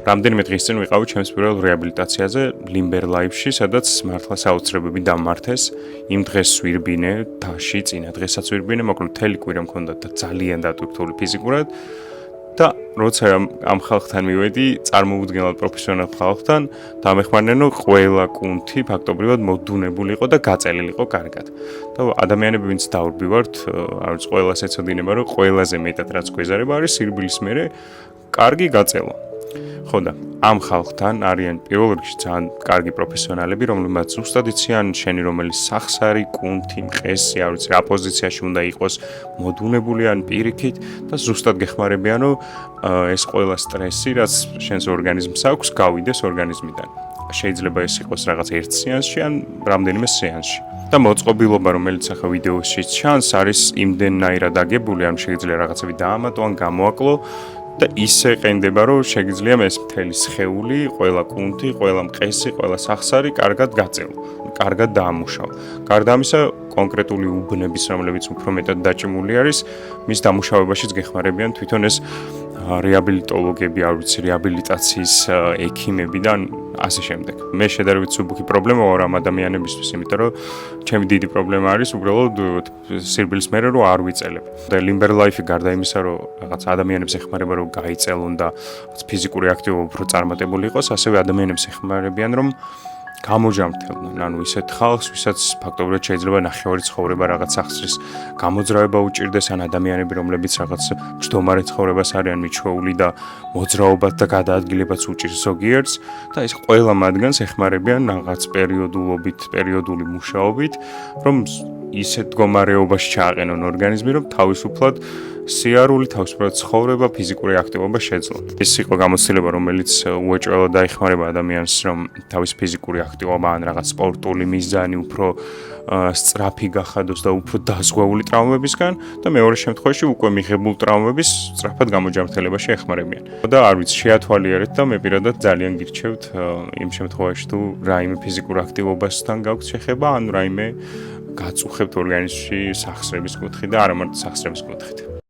რამდენიმე დღის წინ ვიყავი ჩემს პირველ რეაბილიტაციაზე ლიმბერლაიფში, სადაც მართლა საოცრებები დამმართეს. იმ დღეს ვირბინე, დაში, წინა დღესაც ვირბინე, მოკლედ მთელი კვირა მქონდა და ძალიან დატვირთული ფიზიკურად. და როცა ამ ხალხთან მივედი, წარმოუდგენლად პროფესიონალ ხალხთან, დამეხმარნენ, რომ ყველა კუნთი ფაქტობრივად მოდუნებული იყო და გაწელილი იყო კარგად. და ადამიანები, ვინც დაურბივართ, არც ყველას ეცოდინება, რომ ყველაზე მეტად რაც გვეზარება არის სირბილის მერე კარგი გაწელვა. ხო და ამ ხალხთან არიან პირველ რიგში ძალიან კარგი პროფესიონალები, რომლებმაც ზუსტად იციან შენი რომელი სახსარი, კუნთი, მყესი, არ ვიცი რა პოზიციაში უნდა იყოს მოდუნებული ან პირიქით და ზუსტად გეხმარებიან, რომ ეს ყველა სტრესი, რაც შენს ორგანიზმს აქვს, გავიდეს ორგანიზმიდან. შეიძლება ეს იყოს რაღაც ერთ სეანსში ან რამდენიმე სეანსში. და მოწყობილობა, რომელიც ახლა ვიდეოში ჩანს, არის იმდენნაირად აგებული, ან შეიძლება რაღაცები დაამატო ან გამოაკლო და ისე ყენდება, რომ შეგიძლია ეს მთელი სხეული, ყველა კუნთი, ყველა მყესი, ყველა სახსარი კარგად გაწელო, კარგად დაამუშაო. გარდა ამისა, კონკრეტული უბნების, რომლებიც უფრო მეტად დაჭიმული არის, მის დამუშავებაშიც გეხმარებიან თვითონ ეს რეაბილიტოლოგები, არ ვიცი, რეაბილიტაციის ექიმები და ასე შემდეგ. მე შედარებით მსუბუქი პრობლემა ვარ ამ ადამიანებისთვის, იმიტომ რომ ჩემი დიდი პრობლემა არის უბრალოდ სირბილის მერე რომ არ ვიწელებ. და ლიმბერლაიფი გარდა იმისა, რომ რაღაც ადამიანებს ეხმარება რომ გაიწელონ და ფიზიკური აქტივობა უფრო წარმატებული იყოს, ასევე ადამიანებს ეხმარებიან რომ გამოჯამრთელდნენ, ანუ ისეთ ხალხს, ვისაც ფაქტობრივად შეიძლება ნახევარი ცხოვრება რაღაც სახსრის გამოძრავება უჭირდეს, ან ადამიანები, რომლებიც რაღაც მჯდომარე ცხოვრებას არიან მიჩვეული და მოძრაობათ და გადაადგილებაც უჭირს ზოგიერთს და ეს ყველა მათგანს ეხმარებიან რაღაც პერიოდული მუშაობით, რომ ისეთ მდგომარეობაში ჩააყენონ ორგანიზმი, რომ თავისუფლად სიარული, თავისუფლად ცხოვრება, ფიზიკური აქტივობა შეძლონ. ეს იყო გამოცდილება, რომელიც უეჭველად დაეხმარება ადამიანს, რომ თავის ფიზიკური აქტივობა ან რაღაც სპორტული მიზანი უფრო სწრაფი გახადოს და უფრო დაზღვეული ტრავმებისგან და მეორე შემთხვევაში უკვე მიღებულ ტრავმების სწრაფად გამოჯამრთელებაში ეხმარებიან. და არ ვიცი, შეათვალიერეთ და მე პირადად ძალიან გირჩევთ იმ შემთხვევაში თუ რაიმე ფიზიკურ აქტივობასთან გაქვთ შეხება, ან რაიმე გაწუხებთ ორგანიზმში სახსრების კუთხით და არა მარტო სახსრების კუთხით.